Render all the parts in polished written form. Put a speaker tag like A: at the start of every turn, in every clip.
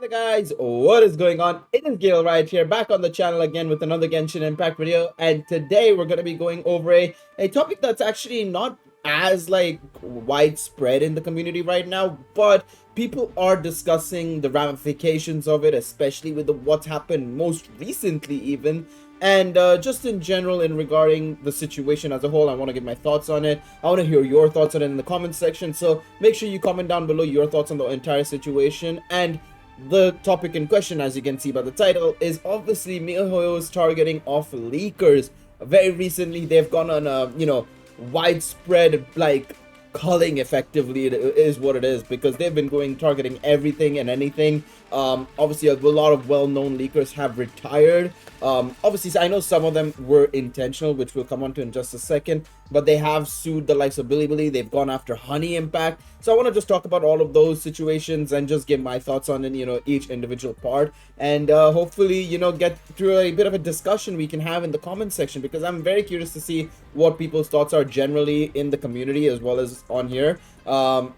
A: Hey guys, what is going on? It is Gale right here, back on the channel again with another Genshin Impact video, and today we're going to be going over a topic that's actually not as widespread in the community right now, but people are discussing the ramifications of it, especially with what's happened most recently even, and just in general in regarding the situation as a whole. I want to get my thoughts on it. I want to hear your thoughts on it in the comments section, so make sure you comment down below your thoughts on the entire situation. And the topic in question, as you can see by the title, is obviously MiHoYo's targeting of leakers. Very recently, they've gone on a, widespread, culling, effectively, it is what it is, because they've been going targeting everything and anything. Obviously, a lot of well-known leakers have retired. Obviously, I know some of them were intentional, which we'll come on to in just a second, but they have sued the likes of Bilibili. They've gone after Honey Impact. So I want to just talk about all of those situations and just give my thoughts on it, each individual part, and hopefully, get through a bit of a discussion we can have in the comment section, because I'm very curious to see what people's thoughts are generally in the community as well as on here. But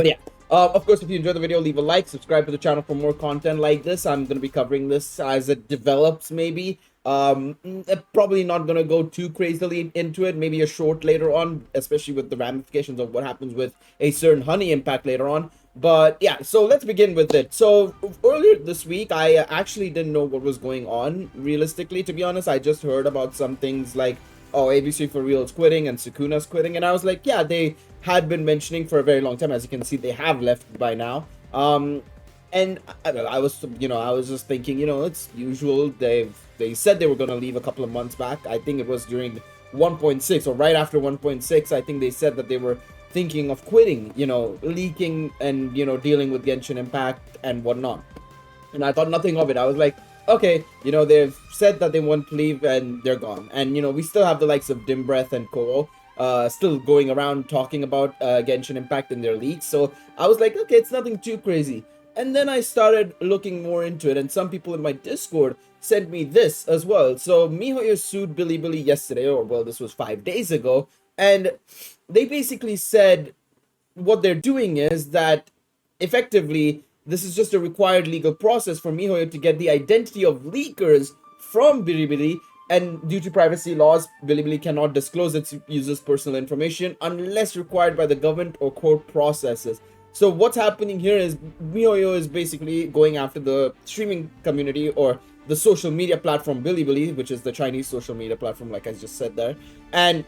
A: yeah, of course, if you enjoyed the video, leave a like, subscribe to the channel for more content like this. I'm going to be covering this as it develops, maybe. Probably not going to go too crazily into it, maybe a short later on, especially with the ramifications of what happens with a certain Honey Impact later on. But yeah, so let's begin with it. So earlier this week, I actually didn't know what was going on, realistically, to be honest. I just heard about some things like, oh, ABC for Real is quitting and Sukuna's quitting, and I was like, yeah, they had been mentioning for a very long time. As you can see, they have left by now. And I was, I was just thinking, it's usual. They said they were going to leave a couple of months back. I think it was during 1.6 or right after 1.6. I think they said that they were thinking of quitting, leaking and, dealing with Genshin Impact and whatnot. And I thought nothing of it. I was like, okay, they've said that they want to leave and they're gone. And, we still have the likes of Dim Breath and Koro still going around talking about Genshin Impact in their leagues. So I was like, okay, it's nothing too crazy. And then I started looking more into it, and some people in my Discord sent me this as well. So MiHoYo sued Bilibili yesterday, or well, this was 5 days ago, and they basically said what they're doing is that effectively this is just a required legal process for MiHoYo to get the identity of leakers from Bilibili, and due to privacy laws, Bilibili cannot disclose its users' personal information unless required by the government or court processes. So what's happening here is MiHoYo is basically going after the streaming community or the social media platform Bilibili, which is the Chinese social media platform, like I just said there. And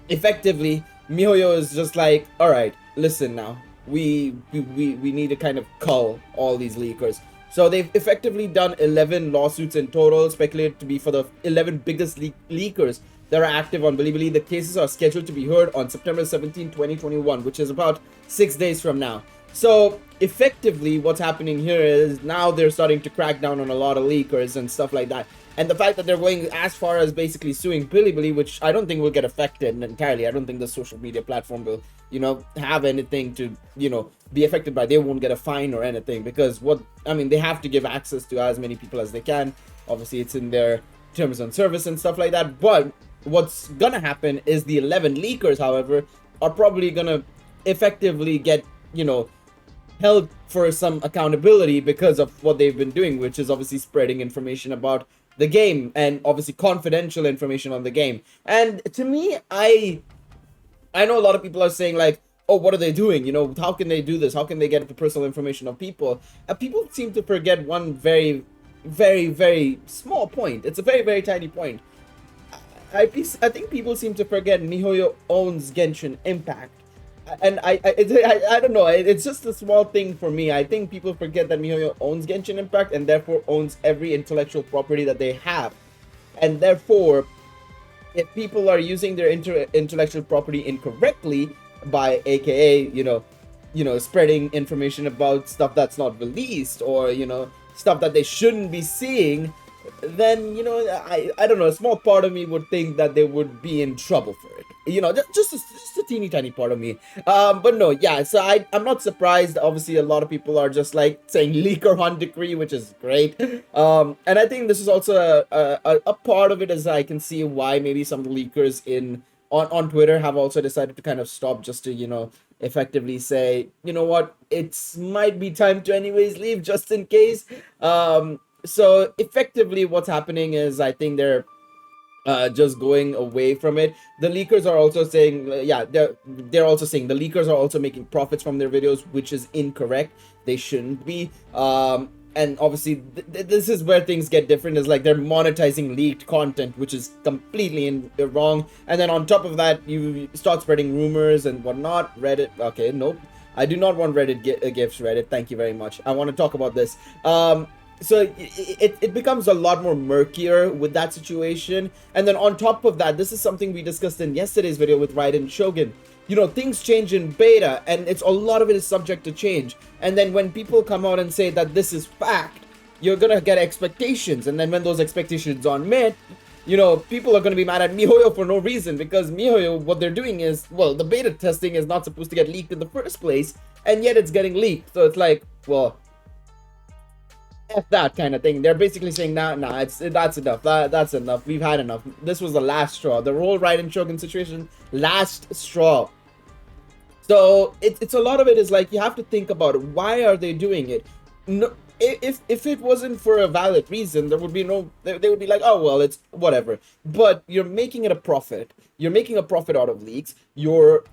A: effectively, MiHoYo is just like, all right, listen now, we need to kind of cull all these leakers. So they've effectively done 11 lawsuits in total, speculated to be for the 11 biggest leakers that are active on Bilibili. The cases are scheduled to be heard on September 17, 2021, which is about 6 days from now. So effectively, what's happening here is now they're starting to crack down on a lot of leakers and stuff like that. And the fact that they're going as far as basically suing Bilibili, which I don't think will get affected entirely. I don't think the social media platform will, have anything to, be affected by. They won't get a fine or anything, because they have to give access to as many people as they can. Obviously, it's in their terms and service and stuff like that. But what's gonna happen is the 11 leakers, however, are probably gonna effectively get, held for some accountability because of what they've been doing, which is obviously spreading information about the game and obviously confidential information on the game. And to me, I know a lot of people are saying like, oh, what are they doing? How can they do this? How can they get the personal information of people? And people seem to forget one very, very, very small point. It's a very, very tiny point. I think people seem to forget MiHoYo owns Genshin Impact. And I don't know, it's just a small thing for me. I think people forget that MiHoYo owns Genshin Impact and therefore owns every intellectual property that they have. And therefore, if people are using their intellectual property incorrectly by aka, spreading information about stuff that's not released, or, stuff that they shouldn't be seeing, then, I don't know, a small part of me would think that they would be in trouble for it. Just a teeny tiny part of me. But no, yeah, so I'm not surprised. Obviously, a lot of people are just like saying leaker on decree, which is great. And I think this is also a part of it, as I can see why maybe some leakers on Twitter have also decided to kind of stop, just to, effectively say, you know what, it's might be time to anyways leave just in case. So effectively what's happening is, I think they're just going away from it. The leakers are also saying, yeah, they're also saying the leakers are also making profits from their videos, which is incorrect. They shouldn't be. And obviously, this is where things get different. Is like they're monetizing leaked content, which is completely wrong. And then on top of that, you start spreading rumors and whatnot. Reddit, okay, nope. I do not want Reddit gifts. Reddit, thank you very much. I want to talk about this. So it becomes a lot more murkier with that situation. And then on top of that, this is something we discussed in yesterday's video with Raiden Shogun. You know, things change in beta, and it's a lot of it is subject to change. And then when people come out and say that this is fact, you're gonna get expectations. And then when those expectations aren't met, you know, people are going to be mad at MiHoYo for no reason, because MiHoYo, what they're doing is, well, the beta testing is not supposed to get leaked in the first place, and yet it's getting leaked. So it's like, well, F that kind of thing. They're basically saying, nah, that's enough. That's enough. We've had enough. This was the last straw. The whole Raiden Shogun situation, last straw. So it's a lot of it is like, you have to think about why are they doing it. No, if it wasn't for a valid reason, there would be no. They would be like, oh well, it's whatever. But you're making it a profit. You're making a profit out of leaks. You're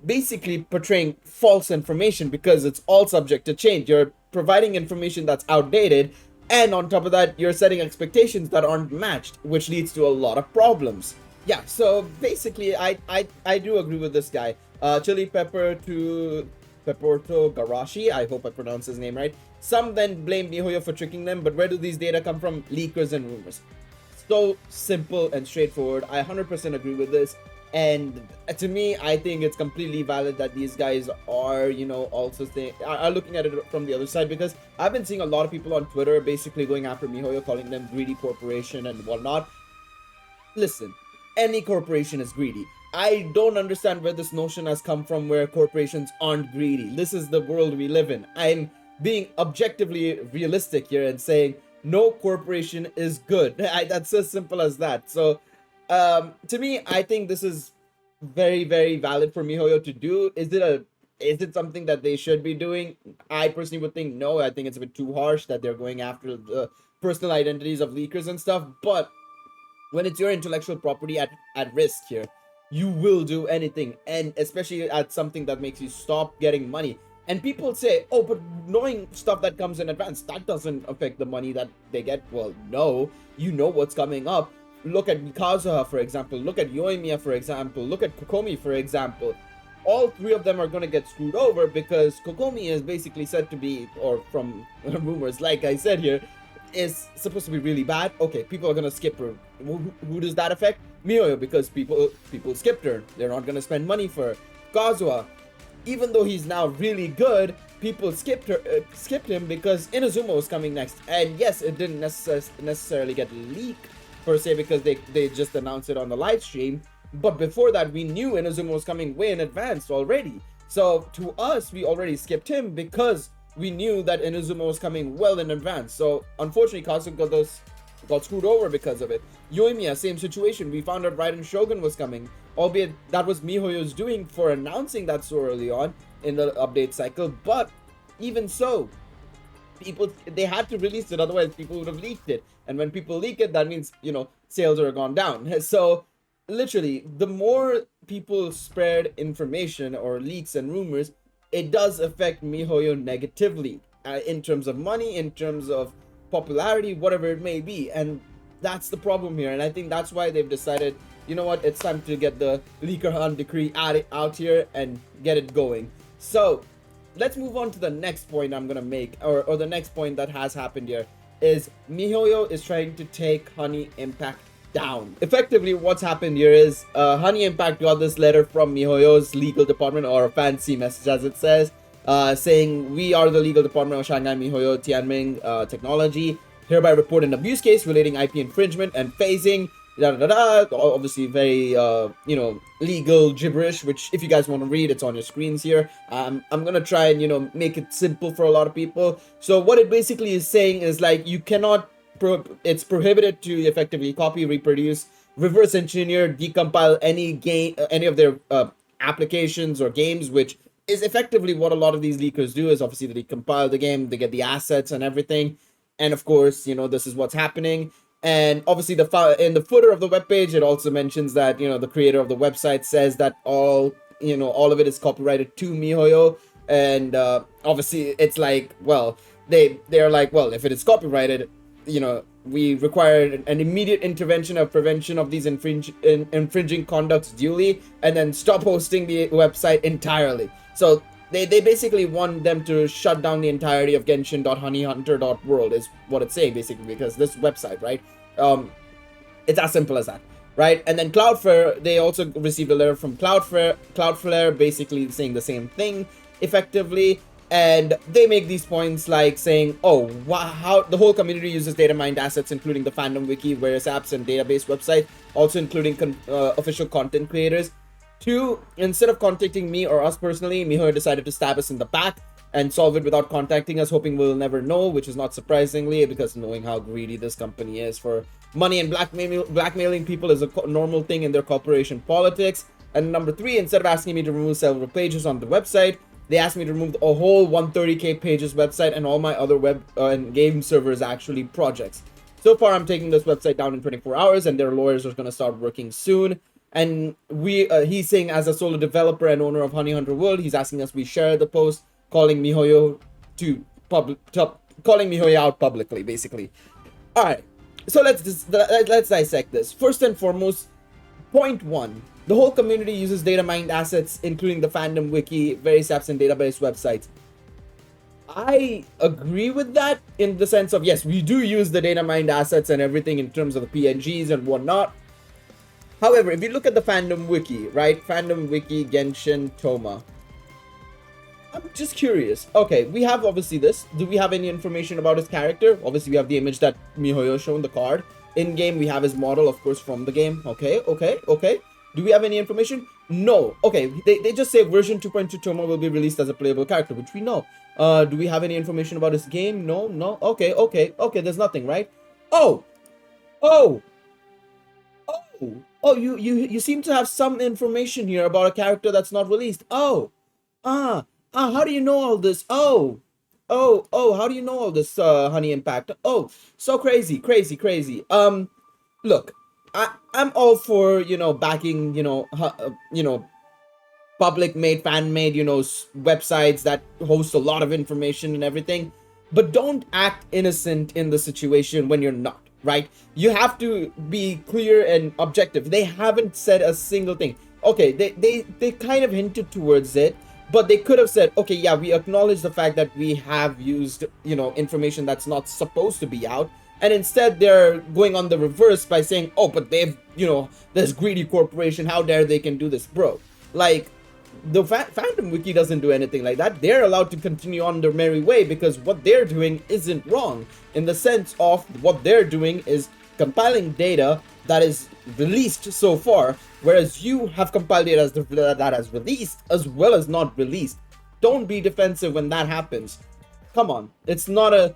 A: basically portraying false information, because it's all subject to change. You're providing information that's outdated, and on top of that, you're setting expectations that aren't matched, which leads to a lot of problems. Yeah, so basically, I do agree with this guy. Chili Pepper to Pepporto Garashi, I hope I pronounced his name right. Some then blame MiHoYo for tricking them, but where do these data come from? Leakers and rumors. So simple and straightforward. I 100% agree with this. And to me, I think it's completely valid that these guys are, you know, also are looking at it from the other side, because I've been seeing a lot of people on Twitter basically going after MiHoYo, calling them greedy corporation and whatnot. Listen, any corporation is greedy. I don't understand where this notion has come from, where corporations aren't greedy. This is the world we live in. I'm being objectively realistic here and saying no corporation is good. That's as simple as that. So to me, I think this is very, very valid for MiHoYo to do. Is it something that they should be doing? I personally would think no. I think it's a bit too harsh that they're going after the personal identities of leakers and stuff. But when it's your intellectual property at risk here, you will do anything, and especially at something that makes you stop getting money. And people say, oh, but knowing stuff that comes in advance, that doesn't affect the money that they get. Well, no, you know what's coming up. Look at Kazuha, for example. Look at Yoimiya, for example. Look at Kokomi, for example. All three of them are going to get screwed over, because Kokomi is basically said to be, or from rumors, like I said here, is supposed to be really bad. Okay, people are going to skip her. Who does that affect? MiHoYo, because people skipped her. They're not going to spend money for her. Kazuha, even though he's now really good, people skipped him because Inazuma was coming next. And yes, it didn't necessarily get leaked per se, because they just announced it on the live stream. But before that, we knew Inazuma was coming way in advance already. So to us, we already skipped him because we knew that Inazuma was coming well in advance. So unfortunately, Kazuha got screwed over because of it. Yoimiya, same situation. We found out Raiden Shogun was coming, albeit that was MiHoYo's doing for announcing that so early on in the update cycle. But even so, they had to release it, otherwise people would have leaked it. And when people leak it, that means, you know, sales are gone down. So literally, the more people spread information or leaks and rumors, it does affect MiHoYo negatively in terms of money, in terms of popularity, whatever it may be. And that's the problem here. And I think that's why they've decided, you know what, it's time to get the leaker hunt decree out here and get it going. So let's move on to the next point I'm gonna make, or the next point that has happened here, is MiHoYo is trying to take Honey Impact down. Effectively, what's happened here is Honey Impact got this letter from MiHoYo's legal department, or a fancy message as it says, saying, we are the legal department of Shanghai MiHoYo Tianming Technology, hereby report an abuse case relating IP infringement and phasing, obviously very you know, legal gibberish, which if you guys want to read, it's on your screens here. I'm gonna try and, you know, make it simple for a lot of people. So what it basically is saying is, like, you cannot it's prohibited to effectively copy, reproduce, reverse engineer, decompile any of their applications or games, which is effectively what a lot of these leakers do. Is obviously they compile the game, they get the assets and everything, and of course, this is what's happening. And obviously, in the footer of the webpage, it also mentions that the creator of the website says that all of it is copyrighted to MiHoYo, and obviously, it's like, well, they're like, well, if it is copyrighted, we require an immediate intervention of prevention of these infringing conducts duly, and then stop hosting the website entirely. So they basically want them to shut down the entirety of Genshin.honeyhunter.world is what it's saying, basically, because this website, right? It's as simple as that, right? And then Cloudflare, they also received a letter from Cloudflare basically saying the same thing, effectively. And they make these points like saying, oh, how the whole community uses data mined assets, including the fandom wiki, various apps, and database websites, also including official content creators. Two, instead of contacting me or us personally, MiHoYo decided to stab us in the back and solve it without contacting us, hoping we'll never know, which is not surprisingly, because knowing how greedy this company is for money and blackmailing people is a normal thing in their corporation politics. And number three, instead of asking me to remove several pages on the website, they asked me to remove a whole 130k pages website and all my other web and game servers actually projects. So far, I'm taking this website down in 24 hours, and their lawyers are going to start working soon. And he's saying, as a solo developer and owner of Honey Hunter World, he's asking us we share the post, calling MiHoYo calling MiHoYo out publicly, basically. All right, so let's dissect this. First and foremost, point one. The whole community uses data mined assets, including the fandom wiki, various apps, and database websites. I agree with that in the sense of, yes, we do use the data mined assets and everything in terms of the PNGs and whatnot. However, if you look at the fandom wiki, right? Fandom wiki, Genshin, Toma. I'm just curious. Okay, we have obviously this. Do we have any information about his character? Obviously, we have the image that MiHoYo shown, the card. In game, we have his model, of course, from the game. Okay. Do we have any information? No. Okay, they just say version 2.2 Toma will be released as a playable character, which we know. Do we have any information about his game? No. Okay. There's nothing, right? Oh. You seem to have some information here about a character that's not released. How do you know all this? How do you know all this, Honey Impact? Oh, so crazy. Look, I'm all for, backing, public-made, fan-made, websites that host a lot of information and everything. But don't act innocent in the situation when you're not, right? You have to be clear and objective. They haven't said a single thing. Okay, they kind of hinted towards it, but they could have said, okay, yeah, we acknowledge the fact that we have used, information that's not supposed to be out. And instead, they're going on the reverse by saying, oh, but they've, this greedy corporation, how dare they can do this, bro. Like, the fandom wiki doesn't do anything like that. They're allowed to continue on their merry way because what they're doing isn't wrong. In the sense of what they're doing is compiling data that is released so far, whereas you have compiled data that has released as well as not released. Don't be defensive when that happens. Come on, it's not a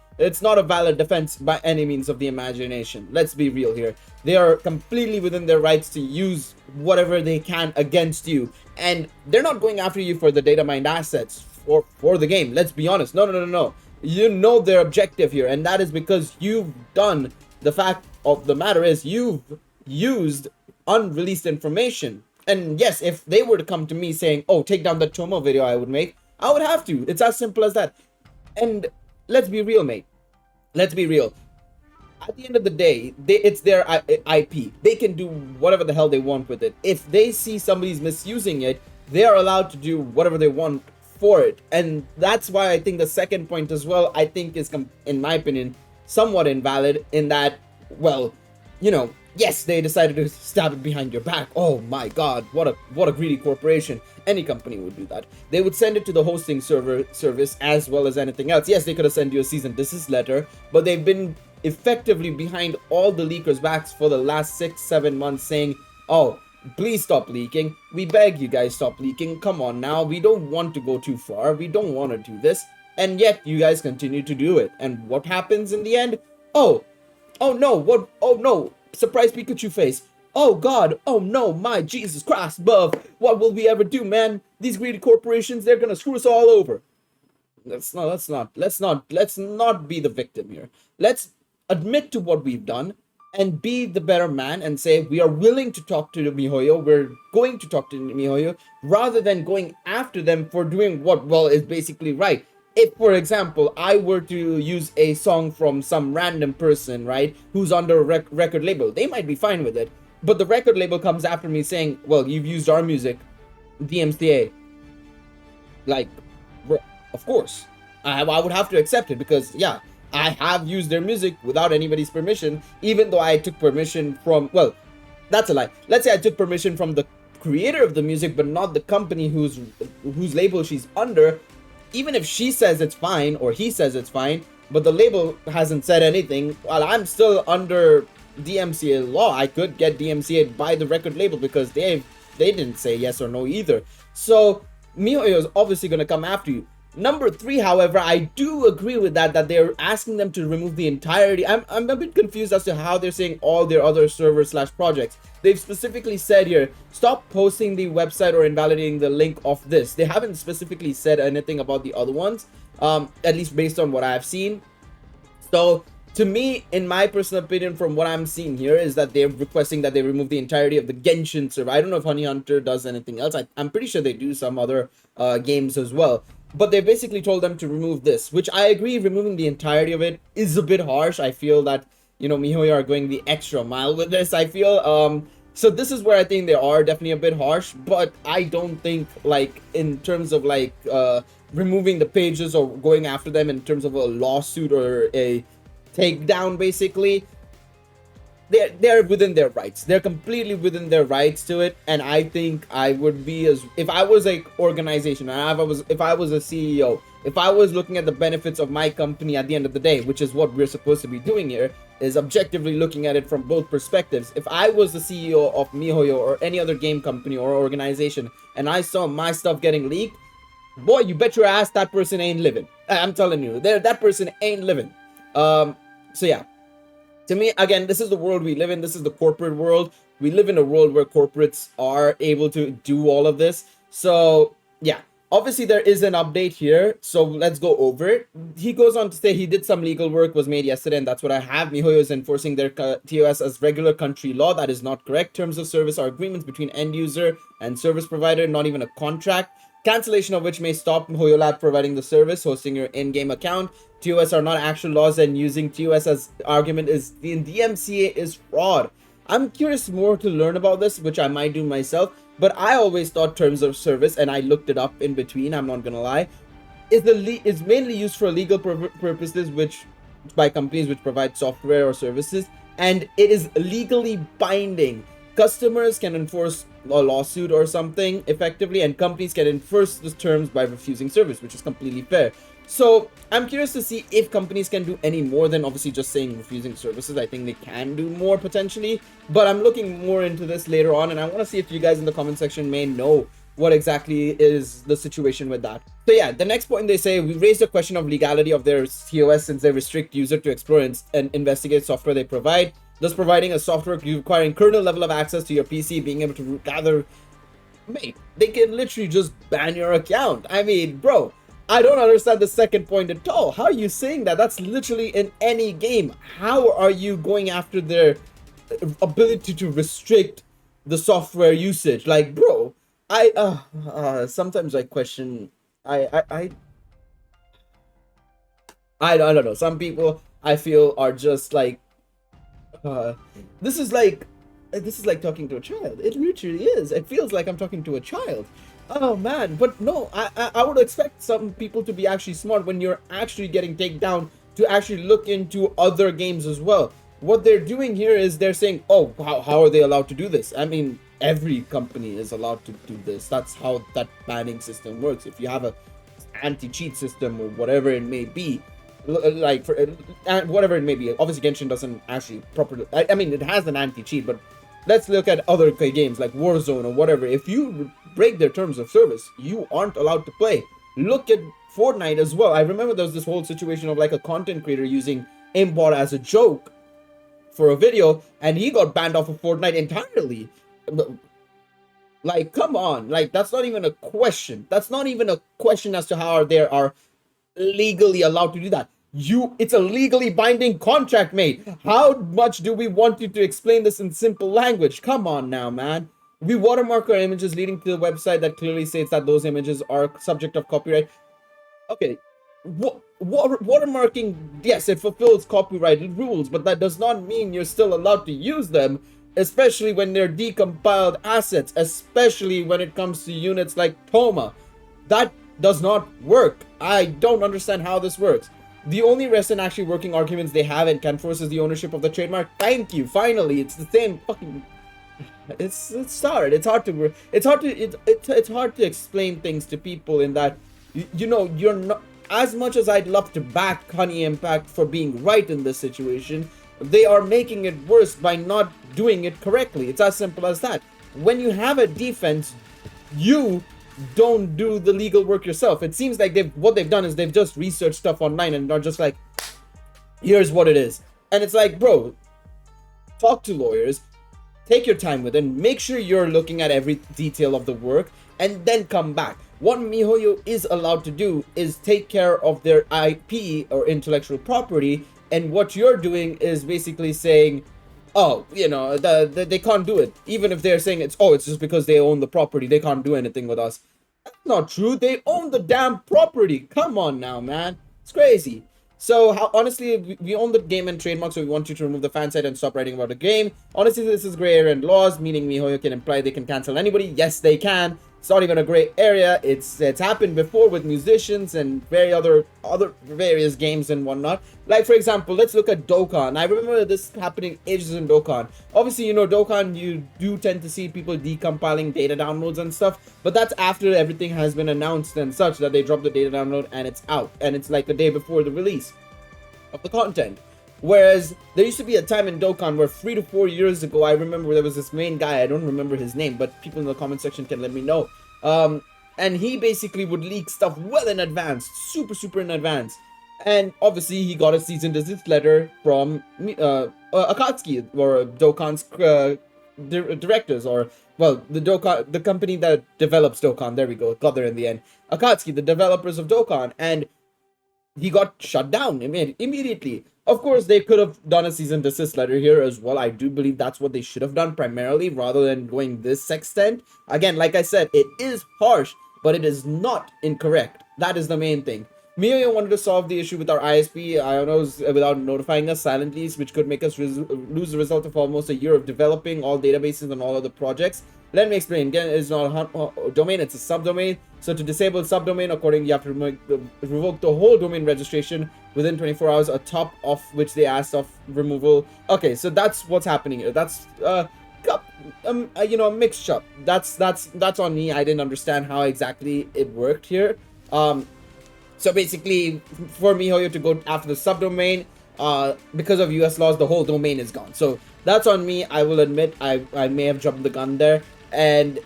A: valid defense by any means of the imagination. Let's be real here. They are completely within their rights to use whatever they can against you, and they're not going after you for the data mined assets for the game. Let's be honest. No. You know their objective here, and that is because you've done. The fact of the matter is you've used unreleased information. And yes, if they were to come to me saying, oh, take down the Toma video I would make, I would have to. It's as simple as that. And let's be real, mate. Let's be real. At the end of the day, it's their IP. They can do whatever the hell they want with it. If they see somebody's misusing it, they are allowed to do whatever they want for it. And that's why I think the second point as well, I think is, in my opinion, somewhat invalid in that, well, yes, they decided to stab it behind your back. Oh my god, what a greedy corporation. Any company would do that. They would send it to the hosting service as well as anything else. Yes, they could have sent you a cease and desist letter, but they've been effectively behind all the leakers' backs for the last 6-7 months saying, oh, please stop leaking. We beg you guys, stop leaking. Come on now. We don't want to go too far. We don't want to do this. And yet you guys continue to do it. And what happens in the end? Oh no. Surprise Pikachu face. Oh God, oh no, my Jesus Christ, buff, what will we ever do, man? These greedy corporations, they're gonna screw us all over. Let's not be the victim here. Let's admit to what we've done and be the better man and say we are willing to talk to MiHoYo. We're going to talk to MiHoYo rather than going after them for doing what, well, is basically right. If, for example, I were to use a song from some random person, right, who's under a record label, they might be fine with it. But the record label comes after me saying, well, you've used our music, DMCA. Like, of course, I would have to accept it because, yeah, I have used their music without anybody's permission, even though I took permission from, well, that's a lie. Let's say I took permission from the creator of the music, but not the company whose label she's under. Even if she says it's fine or he says it's fine, but the label hasn't said anything, while I'm still under DMCA law, I could get DMCA by the record label because they didn't say yes or no either. So MiHoYo is obviously going to come after you. Number 3, however, I do agree with that they're asking them to remove the entirety. I'm a bit confused as to how they're saying all their other servers / projects. They've specifically said here, stop posting the website or invalidating the link of this. They haven't specifically said anything about the other ones, at least based on what I've seen. So to me, in my personal opinion, from what I'm seeing here, is that they're requesting that they remove the entirety of the Genshin server. I don't know if Honey Hunter does anything else. I'm pretty sure they do some other games as well. But they basically told them to remove this, which I agree, removing the entirety of it is a bit harsh. I feel that, you know, MiHoYo are going the extra mile with this, I feel. So this is where I think they are definitely a bit harsh, but I don't think, like, in terms of, like, removing the pages or going after them in terms of a lawsuit or a takedown, basically, they're within their rights. They're completely within their rights to it, and I think I would be, as if I was a organization, and if I was a CEO, if I was looking at the benefits of my company at the end of the day, which is what we're supposed to be doing here, is objectively looking at it from both perspectives. If I was the CEO of MiHoYo or any other game company or organization, and I saw my stuff getting leaked, boy, you bet your ass that person ain't living. I'm telling you, that person ain't living. So yeah. To me, again, this is the world we live in. This is the corporate world. We live in a world where corporates are able to do all of this. So, yeah. Obviously, there is an update here. So, let's go over it. He goes on to say he did some legal work, was made yesterday, and that's what I have. MiHoYo is enforcing their TOS as regular country law. That is not correct. Terms of service are agreements between end user and service provider, not even a contract. Cancellation of which may stop MiHoYo Lab providing the service, hosting your in-game account. TOS are not actual laws, and using TOS as argument is the DMCA is fraud. I'm curious more to learn about this, which I might do myself, but I always thought terms of service, and I looked it up in between, I'm not gonna lie, is mainly used for legal purposes, which by companies which provide software or services, and it is legally binding. Customers can enforce a lawsuit or something effectively, and companies can enforce the terms by refusing service, which is completely fair. So I'm curious to see if companies can do any more than obviously just saying refusing services. I think they can do more potentially, but I'm looking more into this later on, and I want to see if you guys in the comment section may know what exactly is the situation with that. So yeah, the next point they say, we raised the question of legality of their TOS since they restrict user to explore and investigate software they provide, thus providing a software requiring kernel level of access to your PC, being able to gather. Mate, they can literally just ban your account. I mean, bro, I don't understand the second point at all. How are you saying that? That's literally in any game. How are you going after their ability to restrict the software usage? Like, bro, sometimes I question. I don't know. Some people I feel are just like, this is like talking to a child. It literally is. It feels like I'm talking to a child. Oh man, but no, I would expect some people to be actually smart when you're actually getting taken down to actually look into other games as well. What they're doing here is they're saying, oh, how are they allowed to do this? I mean, every company is allowed to do this. That's how that banning system works. If you have a anti-cheat system or whatever it may be, like for whatever it may be. Obviously, Genshin doesn't actually properly. I mean, it has an anti-cheat, but let's look at other games like Warzone or whatever. If you break their terms of service, you aren't allowed to play. Look at Fortnite as well. I remember there was this whole situation of like a content creator using aimbot as a joke for a video, and he got banned off of Fortnite entirely. Like, come on, like that's not even a question. That's not even a question as to how they are legally allowed to do that. It's a legally binding contract, mate. How much do we want you to explain this in simple language? Come on now, man. We watermark our images leading to the website that clearly states that those images are subject of copyright. Okay, watermarking, yes, it fulfills copyrighted rules, but that does not mean you're still allowed to use them, especially when they're decompiled assets, especially when it comes to units like Toma. That does not work. I don't understand how this works. The only recent actually working arguments they have and can force is the ownership of the trademark. Thank you. Finally, it's the same fucking. It's hard. It's hard to explain things to people in that, you know, you're not. As much as I'd love to back Honey Impact for being right in this situation, they are making it worse by not doing it correctly. It's as simple as that. When you have a defense, you don't do the legal work yourself. It seems like what they've done is they've just researched stuff online and are just like, here's what it is. And it's like, bro, talk to lawyers, take your time with it, make sure you're looking at every detail of the work, and then come back. What MiHoYo is allowed to do is take care of their IP or intellectual property, and what you're doing is basically saying, oh, you know, they can't do it. Even if they're saying it's just because they own the property, they can't do anything with us. That's not true. They own the damn property. Come on now, man. It's crazy. So, honestly, we own the game and trademark, so we want you to remove the fan site and stop writing about the game. Honestly, this is gray area in laws, meaning MiHoYo can imply they can cancel anybody. Yes, they can. It's not even a gray area. It's happened before with musicians and various games and whatnot. Like, for example, let's look at Dokkan. I remember this happening ages in Dokkan. Obviously, you know, Dokkan, you do tend to see people decompiling data downloads and stuff, but that's after everything has been announced and such, that they drop the data download and it's out, and it's like the day before the release of the content. Whereas there used to be a time in Dokkan where 3 to 4 years ago, I remember there was this main guy, I don't remember his name, but people in the comment section can let me know. And he basically would leak stuff well in advance, super in advance. And obviously he got a cease and desist letter from Akatsuki, or Dokkan's directors, or, well, the company that develops Dokkan, there we go, got there in the end. Akatsuki, the developers of Dokkan, and he got shut down immediately. Of course, they could have done a cease and desist letter here as well. I do believe that's what they should have done primarily, rather than going this extent. Again, like I said, it is harsh, but it is not incorrect. That is the main thing. MiHoYo wanted to solve the issue with our ISP IONOs without notifying us silently, which could make us lose the result of almost a year of developing all databases and all other projects. Let me explain. Again, it's not a domain, it's a subdomain. So to disable subdomain, accordingly, you have to revoke the whole domain registration within 24 hours, atop of which they asked of removal. Okay, so that's what's happening here. That's you know, a mixed up. That's on me. I didn't understand how exactly it worked here. So basically, for MiHoYo to go after the subdomain, because of US laws, the whole domain is gone. So that's on me. I will admit I may have jumped the gun there. And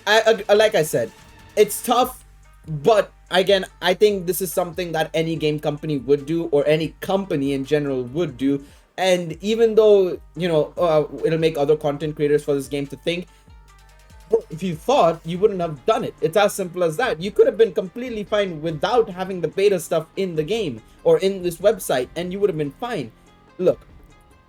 A: I like I said, it's tough, but again, I think this is something that any game company would do, or any company in general would do. And even though, you know, it'll make other content creators for this game to think, if you thought, you wouldn't have done it. It's as simple as that. You could have been completely fine without having the beta stuff in the game or in this website, and you would have been fine. Look,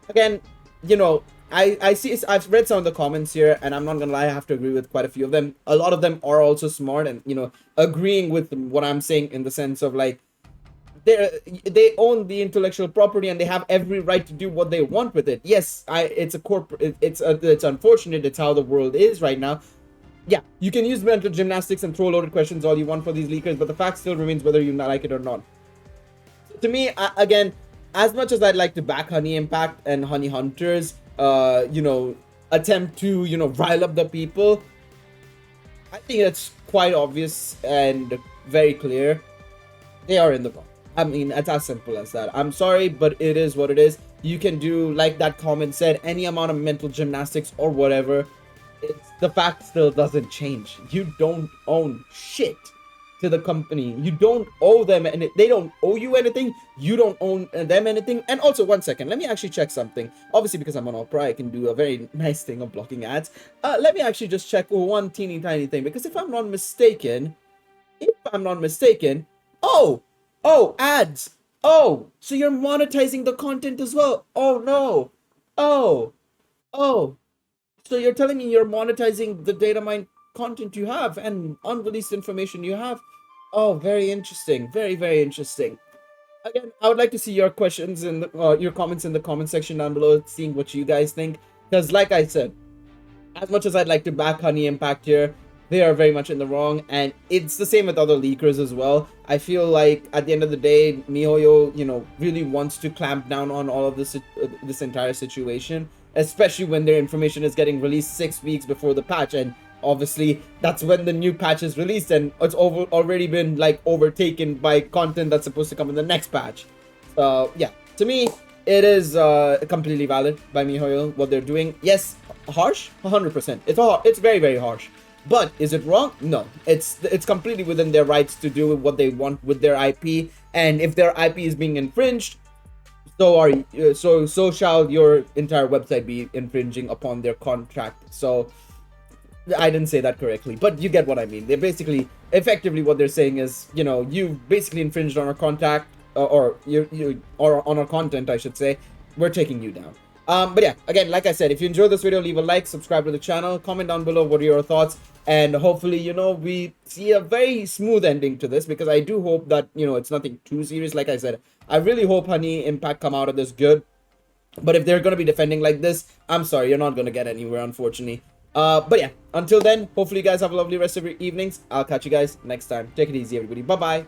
A: again, you know, I've read some of the comments here, and I'm not gonna lie, I have to agree with quite a few of them. A lot of them are also smart and, you know, agreeing with what I'm saying, in the sense of like, they own the intellectual property and they have every right to do what they want with it. Yes, it's a corporate, it's unfortunate, it's how the world is right now. Yeah, you can use mental gymnastics and throw loaded questions all you want for these leakers, but the fact still remains whether you like it or not. To me, again, as much as I'd like to back Honey Impact and Honey Hunters, you know, attempt to, you know, rile up the people, I think it's quite obvious and very clear. They are in the wrong. I mean, it's as simple as that. I'm sorry, but it is what it is. You can do, like that comment said, any amount of mental gymnastics or whatever. The fact still doesn't change. You don't own shit. to the company. You don't owe them, and they don't owe you anything. You don't owe them anything. And also, one second, let me actually check something. Obviously, because I'm on Opera, I can do a very nice thing of blocking ads. Let me actually just check one teeny tiny thing, because if I'm not mistaken, oh, ads. Oh, so you're monetizing the content as well. Oh no. Oh, oh. So you're telling me you're monetizing the data mine content you have and unreleased information you have? Oh, very interesting. Very, very interesting. Again, I would like to see your questions and your comments in the comment section down below, seeing what you guys think. Because, like I said, as much as I'd like to back Honey Impact here, they are very much in the wrong, and it's the same with other leakers as well. I feel like at the end of the day, MiHoYo, really wants to clamp down on all of this entire situation, especially when their information is getting released 6 weeks before the patch, and obviously that's when the new patch is released, and it's already been like overtaken by content that's supposed to come in the next patch. So yeah, to me, it is completely valid by MiHoYo what they're doing. Yes, harsh, 100%. It's very, very harsh. But is it wrong? No. It's completely within their rights to do what they want with their IP. And if their IP is being infringed, so shall your entire website be infringing upon their contract. So I didn't say that correctly, but you get what I mean. They're basically, effectively, what they're saying is, you've basically infringed on our contact, or on our content, I should say. We're taking you down. But yeah, again, like I said, if you enjoyed this video, leave a like, subscribe to the channel, comment down below what are your thoughts, and hopefully, we see a very smooth ending to this, because I do hope that, it's nothing too serious. Like I said, I really hope Honey Impact come out of this good. But if they're going to be defending like this, I'm sorry, you're not going to get anywhere, unfortunately. But yeah, until then, hopefully you guys have a lovely rest of your evenings. I'll catch you guys next time. Take it easy, everybody. Bye-bye.